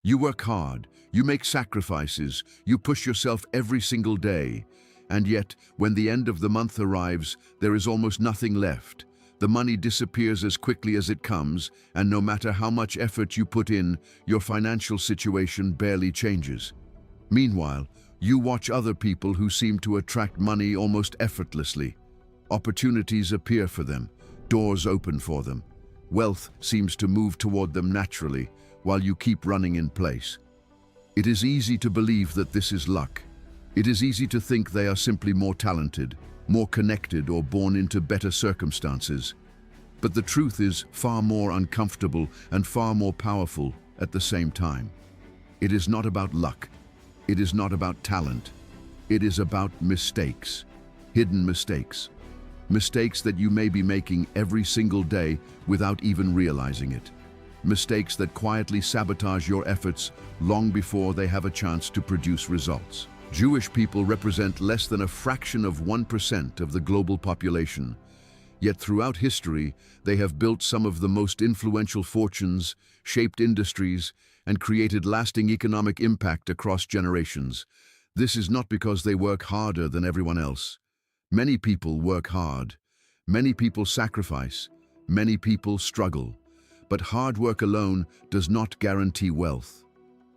You work hard, you make sacrifices, you push yourself every single day. And yet, when the end of the month arrives, there is almost nothing left. The money disappears as quickly as it comes, and no matter how much effort you put in, your financial situation barely changes. Meanwhile, you watch other people who seem to attract money almost effortlessly. Opportunities appear for them, doors open for them. Wealth seems to move toward them naturally, while you keep running in place. It is easy to believe that this is luck. It is easy to think they are simply more talented, more connected, or born into better circumstances. But the truth is far more uncomfortable and far more powerful at the same time. It is not about luck. It is not about talent. It is about mistakes, hidden mistakes. Mistakes that you may be making every single day without even realizing it. Mistakes that quietly sabotage your efforts long before they have a chance to produce results. Jewish people represent less than a fraction of 1% of the global population. Yet throughout history, they have built some of the most influential fortunes, shaped industries, and created lasting economic impact across generations. This is not because they work harder than everyone else. Many people work hard. Many people sacrifice. Many people struggle. But hard work alone does not guarantee wealth.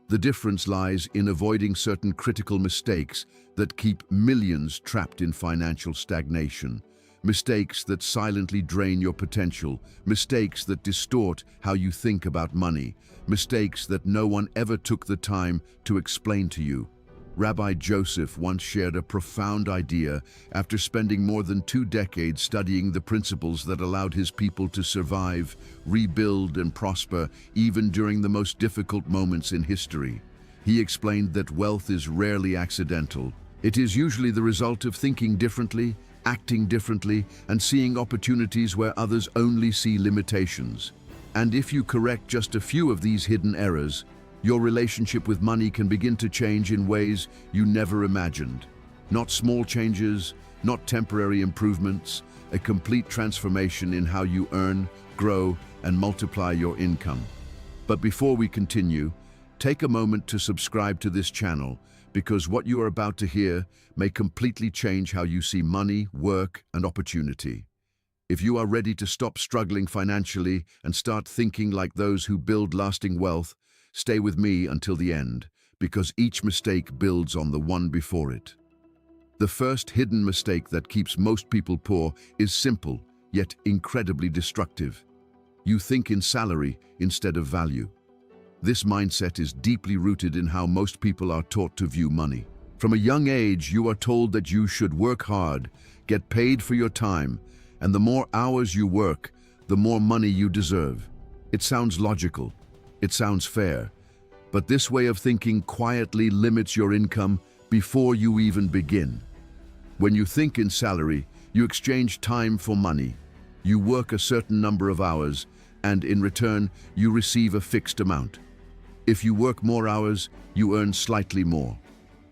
The difference lies in avoiding certain critical mistakes that keep millions trapped in financial stagnation. Mistakes that silently drain your potential. Mistakes that distort how you think about money. Mistakes that no one ever took the time to explain to you. Rabbi Joseph once shared a profound idea after spending more than 2 decades studying the principles that allowed his people to survive, rebuild, and prosper even during the most difficult moments in history. He explained that wealth is rarely accidental. It is usually the result of thinking differently, acting differently, and seeing opportunities where others only see limitations. And if you correct just a few of these hidden errors, your relationship with money can begin to change in ways you never imagined. Not small changes, not temporary improvements, a complete transformation in how you earn, grow, and multiply your income. But before we continue, take a moment to subscribe to this channel, because what you are about to hear may completely change how you see money, work, and opportunity. If you are ready to stop struggling financially and start thinking like those who build lasting wealth, stay with me until the end, because each mistake builds on the one before it. The first hidden mistake that keeps most people poor is simple, yet incredibly destructive. You think in salary instead of value. This mindset is deeply rooted in how most people are taught to view money. From a young age, you are told that you should work hard, get paid for your time, and the more hours you work, the more money you deserve. It sounds logical. It sounds fair, but this way of thinking quietly limits your income before you even begin. When you think in salary, you exchange time for money. You work a certain number of hours, and in return, you receive a fixed amount. If you work more hours, you earn slightly more.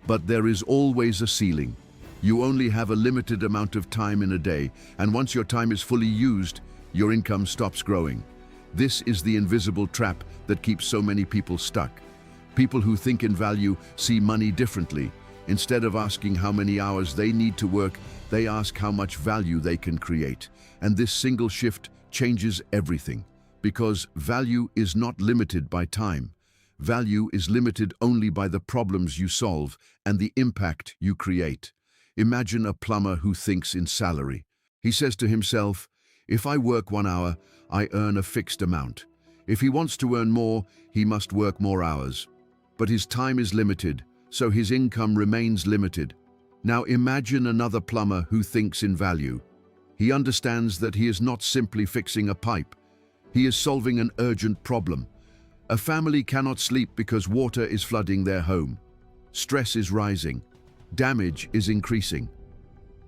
But there is always a ceiling. You only have a limited amount of time in a day, and once your time is fully used, your income stops growing. This is the invisible trap that keeps so many people stuck. People who think in value see money differently. Instead of asking how many hours they need to work, they ask how much value they can create. And this single shift changes everything. Because value is not limited by time. Value is limited only by the problems you solve and the impact you create. Imagine a plumber who thinks in salary. He says to himself, "If I work 1 hour, I earn a fixed amount. If he wants to earn more, he must work more hours." But his time is limited, so his income remains limited. Now imagine another plumber who thinks in value. He understands that he is not simply fixing a pipe. He is solving an urgent problem. A family cannot sleep because water is flooding their home. Stress is rising. Damage is increasing.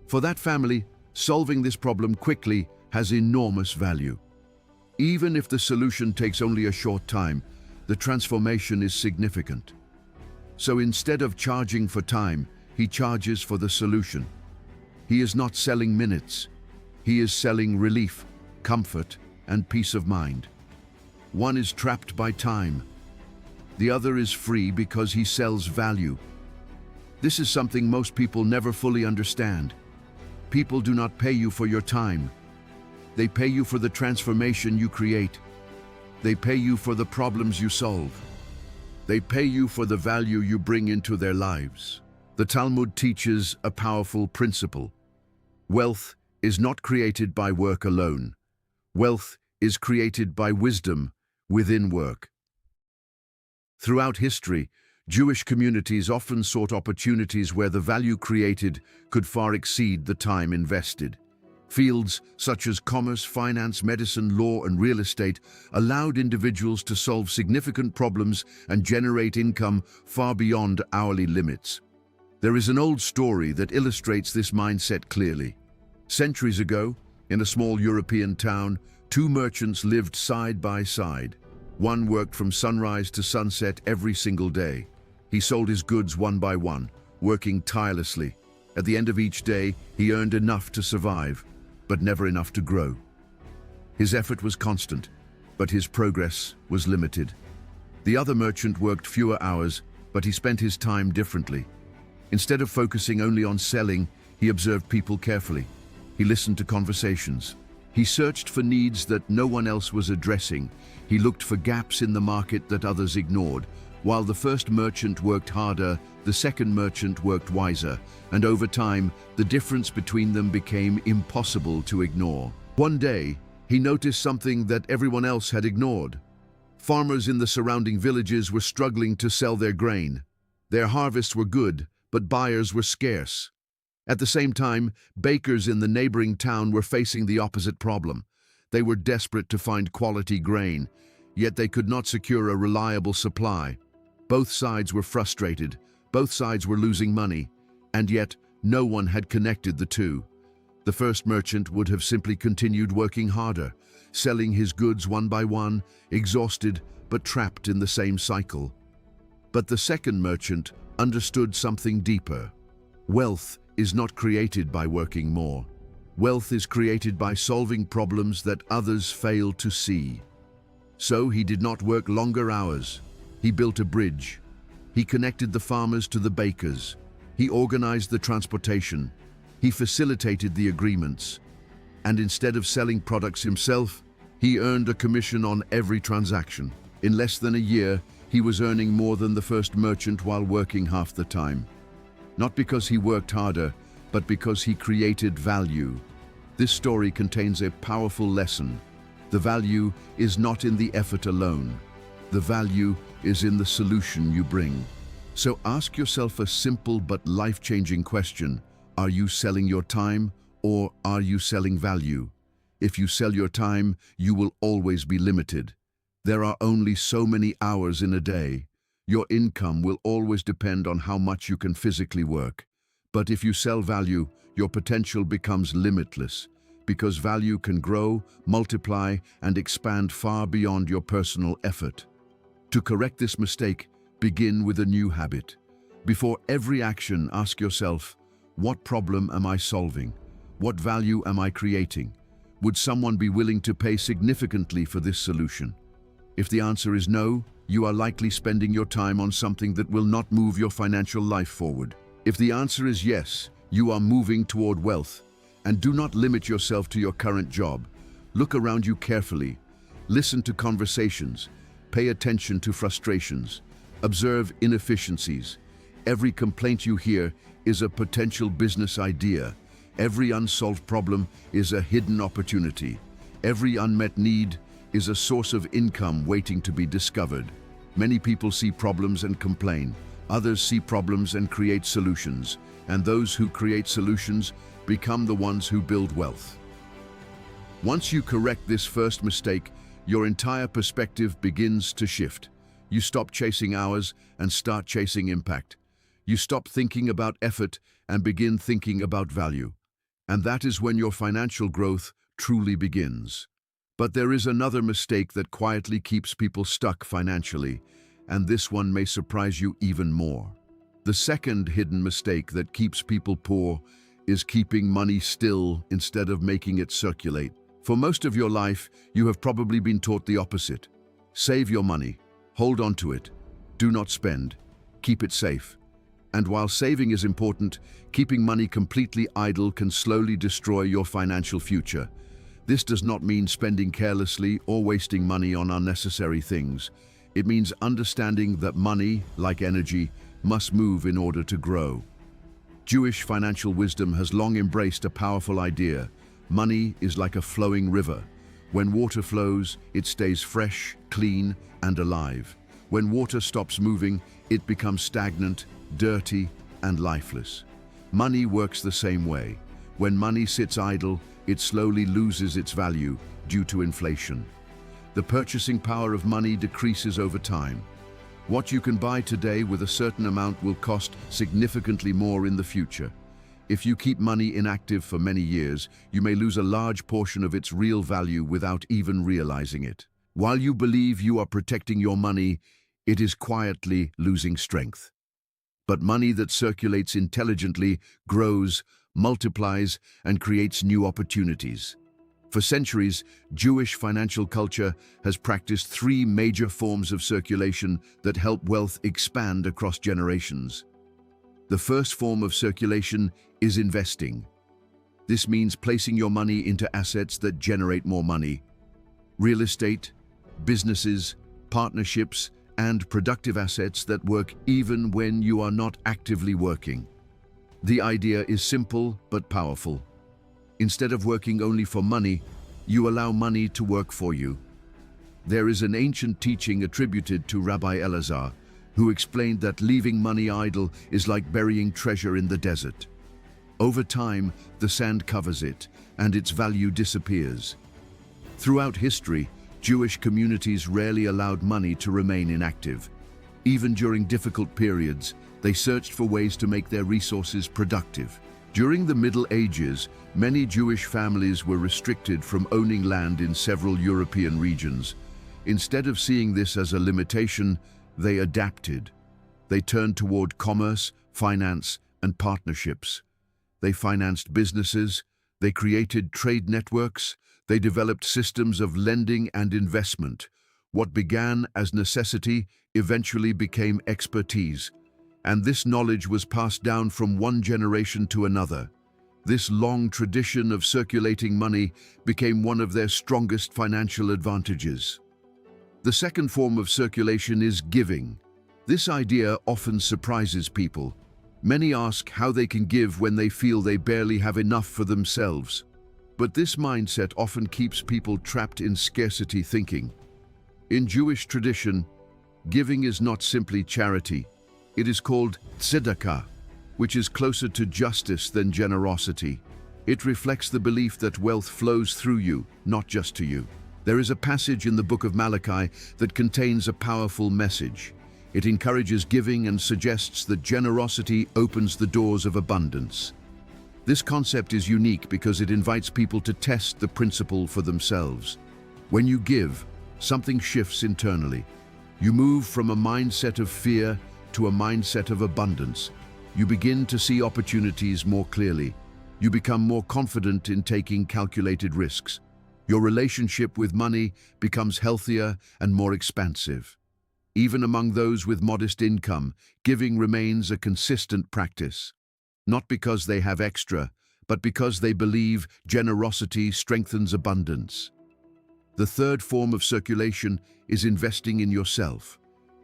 For that family, solving this problem quickly has enormous value. Even if the solution takes only a short time, the transformation is significant. So instead of charging for time, he charges for the solution. He is not selling minutes. He is selling relief, comfort, and peace of mind. One is trapped by time. The other is free because he sells value. This is something most people never fully understand. People do not pay you for your time. They pay you for the transformation you create. They pay you for the problems you solve. They pay you for the value you bring into their lives. The Talmud teaches a powerful principle. Wealth is not created by work alone. Wealth is created by wisdom within work. Throughout history, Jewish communities often sought opportunities where the value created could far exceed the time invested. Fields such as commerce, finance, medicine, law, and real estate allowed individuals to solve significant problems and generate income far beyond hourly limits. There is an old story that illustrates this mindset clearly. Centuries ago, in a small European town, two merchants lived side by side. One worked from sunrise to sunset every single day. He sold his goods one by one, working tirelessly. At the end of each day, he earned enough to survive, but never enough to grow. His effort was constant, but his progress was limited. The other merchant worked fewer hours, but he spent his time differently. Instead of focusing only on selling, he observed people carefully. He listened to conversations. He searched for needs that no one else was addressing. He looked for gaps in the market that others ignored. While the first merchant worked harder, the second merchant worked wiser, and over time, the difference between them became impossible to ignore. One day, he noticed something that everyone else had ignored. Farmers in the surrounding villages were struggling to sell their grain. Their harvests were good, but buyers were scarce. At the same time, bakers in the neighboring town were facing the opposite problem. They were desperate to find quality grain, yet they could not secure a reliable supply. Both sides were frustrated, both sides were losing money, and yet no one had connected the two. The first merchant would have simply continued working harder, selling his goods one by one, exhausted but trapped in the same cycle. But the second merchant understood something deeper. Wealth is not created by working more. Wealth is created by solving problems that others fail to see. So he did not work longer hours. He built a bridge. He connected the farmers to the bakers. He organized the transportation. He facilitated the agreements. And instead of selling products himself, he earned a commission on every transaction. In less than a year, he was earning more than the first merchant while working half the time. Not because he worked harder, but because he created value. This story contains a powerful lesson. The value is not in the effort alone. The value is in the solution you bring. So ask yourself a simple but life-changing question. Are you selling your time, or are you selling value? If you sell your time, you will always be limited. There are only so many hours in a day. Your income will always depend on how much you can physically work. But if you sell value, your potential becomes limitless, because value can grow, multiply, and expand far beyond your personal effort. To correct this mistake, begin with a new habit. Before every action, ask yourself, what problem am I solving? What value am I creating? Would someone be willing to pay significantly for this solution? If the answer is no, you are likely spending your time on something that will not move your financial life forward. If the answer is yes, you are moving toward wealth. And do not limit yourself to your current job. Look around you carefully. Listen to conversations. Pay attention to frustrations. Observe inefficiencies. Every complaint you hear is a potential business idea. Every unsolved problem is a hidden opportunity. Every unmet need is a source of income waiting to be discovered. Many people see problems and complain. Others see problems and create solutions. And those who create solutions become the ones who build wealth. Once you correct this first mistake, your entire perspective begins to shift. You stop chasing hours and start chasing impact. You stop thinking about effort and begin thinking about value. And that is when your financial growth truly begins. But there is another mistake that quietly keeps people stuck financially, and this one may surprise you even more. The second hidden mistake that keeps people poor is keeping money still instead of making it circulate. For most of your life, you have probably been taught the opposite. Save your money, hold on to it, Do not spend. Keep it safe. And while saving is important, keeping money completely idle can slowly destroy your financial future. This does not mean spending carelessly or wasting money on unnecessary things. It means understanding that money, like energy, must move in order to grow. Jewish financial wisdom has long embraced a powerful idea. Money is like a flowing river. When water flows, it stays fresh, clean, and alive. When water stops moving, it becomes stagnant, dirty, and lifeless. Money works the same way. When money sits idle, it slowly loses its value due to inflation. The purchasing power of money decreases over time. What you can buy today with a certain amount will cost significantly more in the future. If you keep money inactive for many years, you may lose a large portion of its real value without even realizing it. While you believe you are protecting your money, it is quietly losing strength. But money that circulates intelligently grows, multiplies, and creates new opportunities. For centuries, Jewish financial culture has practiced three major forms of circulation that help wealth expand across generations. The first form of circulation is investing. This means placing your money into assets that generate more money. Real estate, businesses, partnerships, and productive assets that work even when you are not actively working. The idea is simple but powerful. Instead of working only for money, you allow money to work for you. There is an ancient teaching attributed to Rabbi Elazar, who explained that leaving money idle is like burying treasure in the desert. Over time, the sand covers it, and its value disappears. Throughout history, Jewish communities rarely allowed money to remain inactive. Even during difficult periods, they searched for ways to make their resources productive. During the Middle Ages, many Jewish families were restricted from owning land in several European regions. Instead of seeing this as a limitation, they adapted. They turned toward commerce, finance, and partnerships. They financed businesses, they created trade networks, they developed systems of lending and investment. What began as necessity eventually became expertise, and this knowledge was passed down from one generation to another. This long tradition of circulating money became one of their strongest financial advantages. The second form of circulation is giving. This idea often surprises people. Many ask how they can give when they feel they barely have enough for themselves. But this mindset often keeps people trapped in scarcity thinking. In Jewish tradition, giving is not simply charity. It is called tzedakah, which is closer to justice than generosity. It reflects the belief that wealth flows through you, not just to you. There is a passage in the book of Malachi that contains a powerful message. It encourages giving and suggests that generosity opens the doors of abundance. This concept is unique because it invites people to test the principle for themselves. When you give, something shifts internally. You move from a mindset of fear to a mindset of abundance. You begin to see opportunities more clearly. You become more confident in taking calculated risks. Your relationship with money becomes healthier and more expansive. Even among those with modest income, giving remains a consistent practice. Not because they have extra, but because they believe generosity strengthens abundance. The third form of circulation is investing in yourself.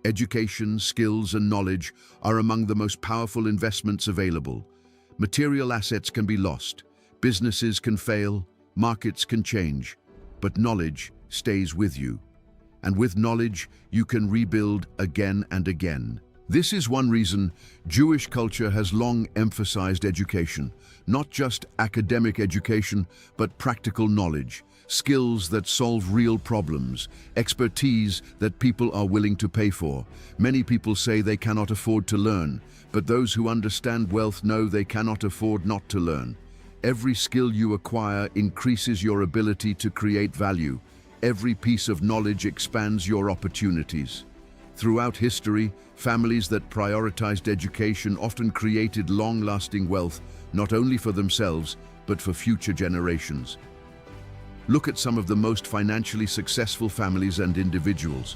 Education, skills, and knowledge are among the most powerful investments available. Material assets can be lost, businesses can fail, markets can change, but knowledge stays with you. And with knowledge, you can rebuild again and again. This is one reason Jewish culture has long emphasized education, not just academic education, but practical knowledge, skills that solve real problems, expertise that people are willing to pay for. Many people say they cannot afford to learn, but those who understand wealth know they cannot afford not to learn. Every skill you acquire increases your ability to create value. Every piece of knowledge expands your opportunities. Throughout history, families that prioritized education often created long-lasting wealth, not only for themselves, but for future generations. Look at some of the most financially successful families and individuals.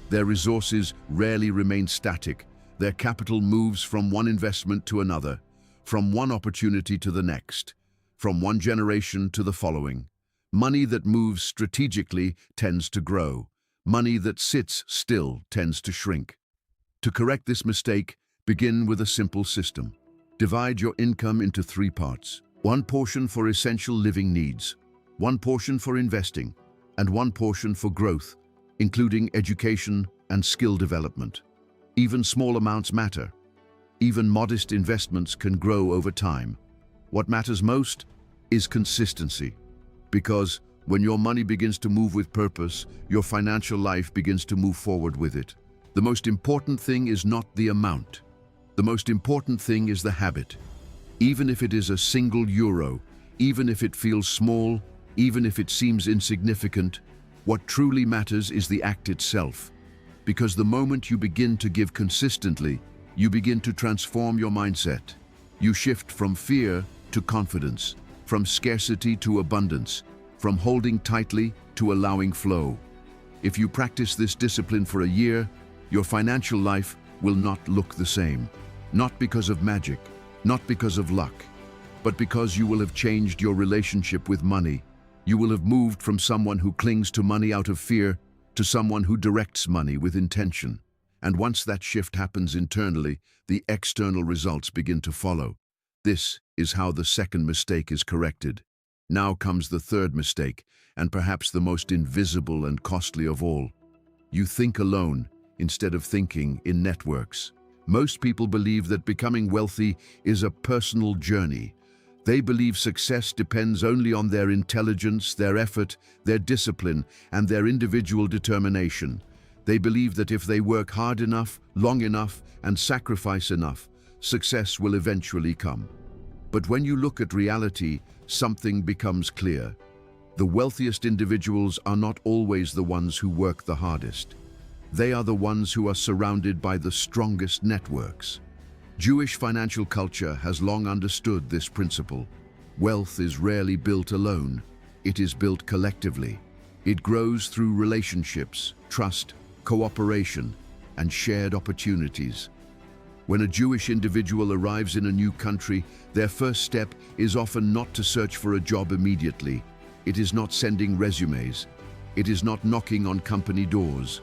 Their resources rarely remain static. Their capital moves from one investment to another, from one opportunity to the next, from one generation to the following. Money that moves strategically tends to grow. Money that sits still tends to shrink. To correct this mistake, begin with a simple system. Divide your income into 3 parts. One portion for essential living needs, one portion for investing, and one portion for growth, including education and skill development. Even small amounts matter. Even modest investments can grow over time. What matters most is consistency. Because when your money begins to move with purpose, your financial life begins to move forward with it. The most important thing is not the amount. The most important thing is the habit. Even if it is a single euro, even if it feels small, even if it seems insignificant, what truly matters is the act itself. Because the moment you begin to give consistently, you begin to transform your mindset. You shift from fear to confidence, from scarcity to abundance, from holding tightly to allowing flow. If you practice this discipline for a year, your financial life will not look the same. Not because of magic, not because of luck, but because you will have changed your relationship with money. You will have moved from someone who clings to money out of fear to someone who directs money with intention. And once that shift happens internally, the external results begin to follow. This is how the second mistake is corrected. Now comes the third mistake, and perhaps the most invisible and costly of all. You think alone instead of thinking in networks. Most people believe that becoming wealthy is a personal journey. They believe success depends only on their intelligence, their effort, their discipline, and their individual determination. They believe that if they work hard enough, long enough, and sacrifice enough, success will eventually come. But when you look at reality, something becomes clear. The wealthiest individuals are not always the ones who work the hardest. They are the ones who are surrounded by the strongest networks. Jewish financial culture has long understood this principle. Wealth is rarely built alone. It is built collectively. It grows through relationships, trust, cooperation, and shared opportunities. When a Jewish individual arrives in a new country, their first step is often not to search for a job immediately. It is not sending resumes. It is not knocking on company doors.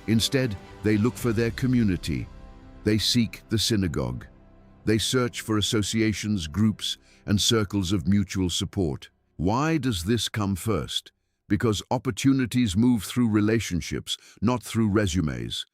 Instead, they look for their community. They seek the synagogue. They search for associations, groups, and circles of mutual support. Why does this come first? Because opportunities move through relationships, not through resumes.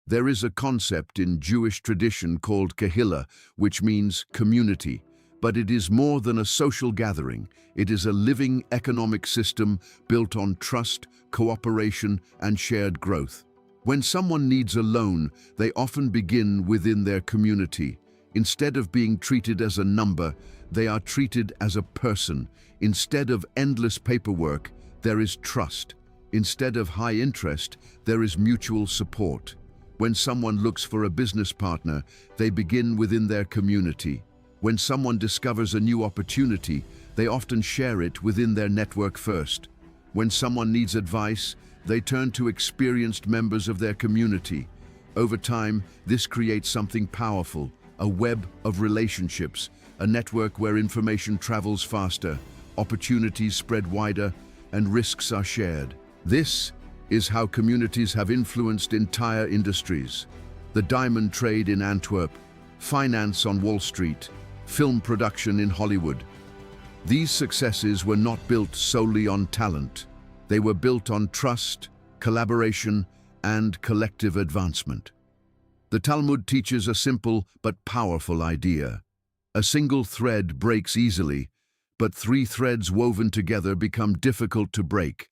There is a concept in Jewish tradition called kahila, which means community. But it is more than a social gathering. It is a living economic system built on trust, cooperation, and shared growth. When someone needs a loan, they often begin within their community. Instead of being treated as a number, they are treated as a person. Instead of endless paperwork, there is trust. Instead of high interest, there is mutual support. When someone looks for a business partner, they begin within their community. When someone discovers a new opportunity, they often share it within their network first. When someone needs advice, they turn to experienced members of their community. Over time, this creates something powerful, a web of relationships, a network where information travels faster, opportunities spread wider, and risks are shared. This is how communities have influenced entire industries. The diamond trade in Antwerp, finance on Wall Street, film production in Hollywood. These successes were not built solely on talent. They were built on trust, collaboration, and collective advancement. The Talmud teaches a simple but powerful idea. A single thread breaks easily, but 3 threads woven together become difficult to break.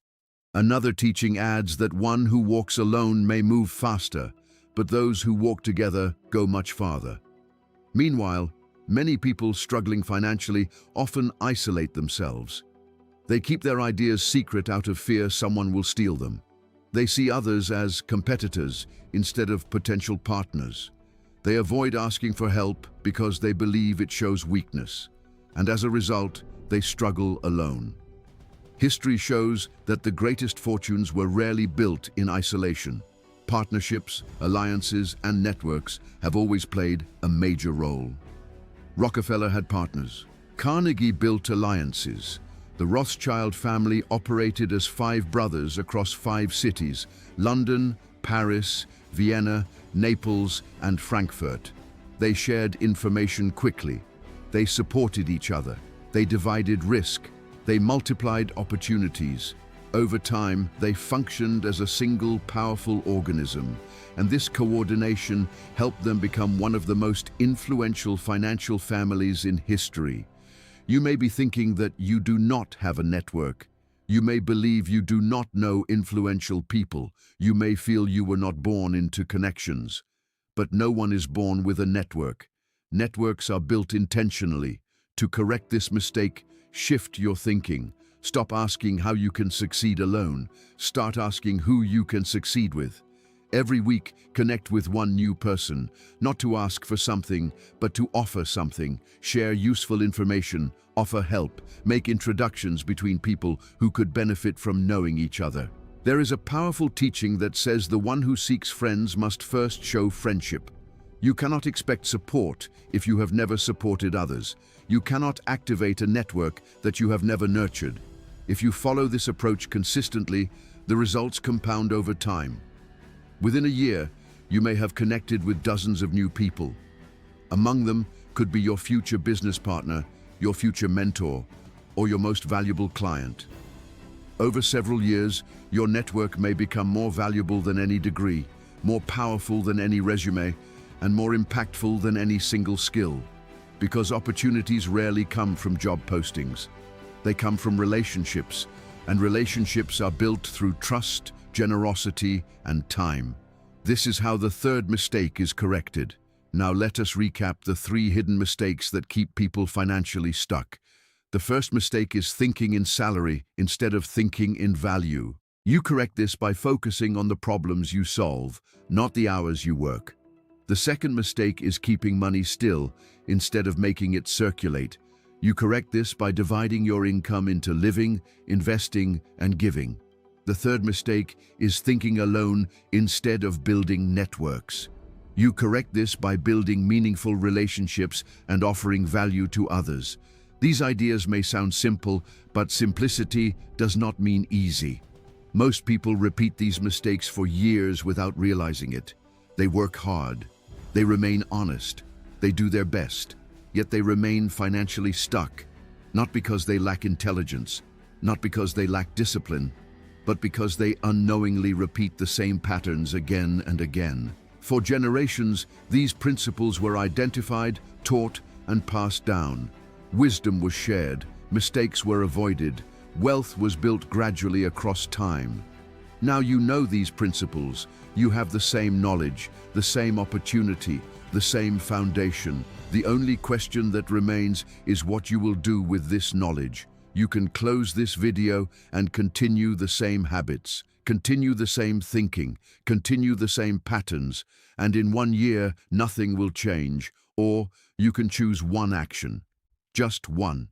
Another teaching adds that one who walks alone may move faster, but those who walk together go much farther. Meanwhile, many people struggling financially often isolate themselves. They keep their ideas secret out of fear someone will steal them. They see others as competitors instead of potential partners. They avoid asking for help because they believe it shows weakness, and as a result, they struggle alone. History shows that the greatest fortunes were rarely built in isolation. Partnerships, alliances, and networks have always played a major role. Rockefeller had partners. Carnegie built alliances. The Rothschild family operated as 5 brothers across 5 cities: London, Paris, Vienna, Naples, and Frankfurt. They shared information quickly. They supported each other. They divided risk. They multiplied opportunities. Over time, they functioned as a single powerful organism, and this coordination helped them become one of the most influential financial families in history. You may be thinking that you do not have a network. You may believe you do not know influential people. You may feel you were not born into connections. But no one is born with a network. Networks are built intentionally. To correct this mistake, shift your thinking. Stop asking how you can succeed alone. Start asking who you can succeed with. Every week, connect with one new person, not to ask for something, but to offer something. Share useful information, offer help, make introductions between people who could benefit from knowing each other. There is a powerful teaching that says the one who seeks friends must first show friendship. You cannot expect support if you have never supported others. You cannot activate a network that you have never nurtured. If you follow this approach consistently, the results compound over time. Within a year, you may have connected with dozens of new people. Among them could be your future business partner, your future mentor, or your most valuable client. Over several years, your network may become more valuable than any degree, more powerful than any resume, and more impactful than any single skill. Because opportunities rarely come from job postings. They come from relationships, and relationships are built through trust, generosity, and time. This is how the 3rd mistake is corrected. Now let us recap the 3 hidden mistakes that keep people financially stuck. The first mistake is thinking in salary instead of thinking in value. You correct this by focusing on the problems you solve, not the hours you work. The second mistake is keeping money still instead of making it circulate. You correct this by dividing your income into living, investing, and giving. The third mistake is thinking alone instead of building networks. You correct this by building meaningful relationships and offering value to others. These ideas may sound simple, but simplicity does not mean easy. Most people repeat these mistakes for years without realizing it. They work hard. They remain honest. They do their best. Yet they remain financially stuck, not because they lack intelligence, not because they lack discipline, but because they unknowingly repeat the same patterns again and again. For generations, these principles were identified, taught, and passed down. Wisdom was shared, mistakes were avoided, wealth was built gradually across time. Now you know these principles. You have the same knowledge, the same opportunity, the same foundation. The only question that remains is what you will do with this knowledge. You can close this video and continue the same habits, continue the same thinking, continue the same patterns, and in 1 year, nothing will change. Or you can choose one action, just one.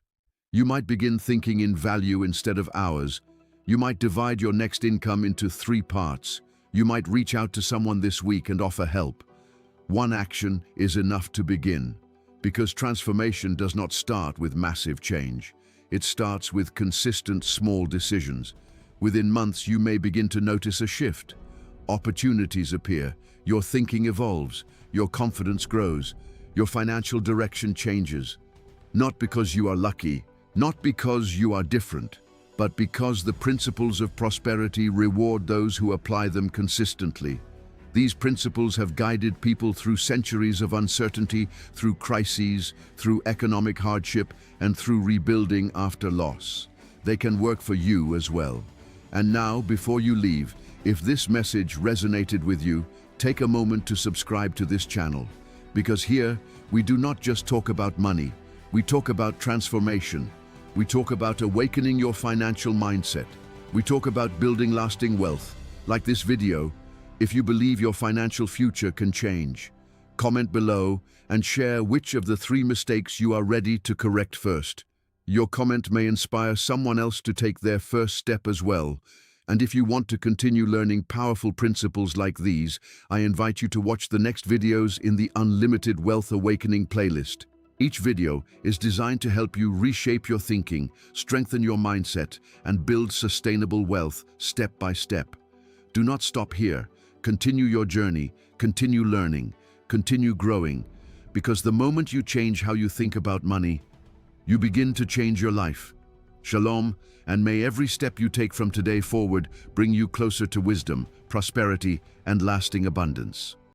You might begin thinking in value instead of hours. You might divide your next income into 3 parts. You might reach out to someone this week and offer help. One action is enough to begin, because transformation does not start with massive change. It starts with consistent small decisions. Within months, you may begin to notice a shift. Opportunities appear, your thinking evolves, your confidence grows, your financial direction changes. Not because you are lucky, not because you are different, but because the principles of prosperity reward those who apply them consistently. These principles have guided people through centuries of uncertainty, through crises, through economic hardship, and through rebuilding after loss. They can work for you as well. And now, before you leave, if this message resonated with you, take a moment to subscribe to this channel. Because here, we do not just talk about money, we talk about transformation. We talk about awakening your financial mindset. We talk about building lasting wealth. Like this video, if you believe your financial future can change, comment below and share which of the 3 mistakes you are ready to correct first. Your comment may inspire someone else to take their first step as well. And if you want to continue learning powerful principles like these, I invite you to watch the next videos in the Unlimited Wealth Awakening playlist. Each video is designed to help you reshape your thinking, strengthen your mindset, and build sustainable wealth step by step. Do not stop here. Continue your journey, continue learning, continue growing, because the moment you change how you think about money, you begin to change your life. Shalom, and may every step you take from today forward bring you closer to wisdom, prosperity, and lasting abundance.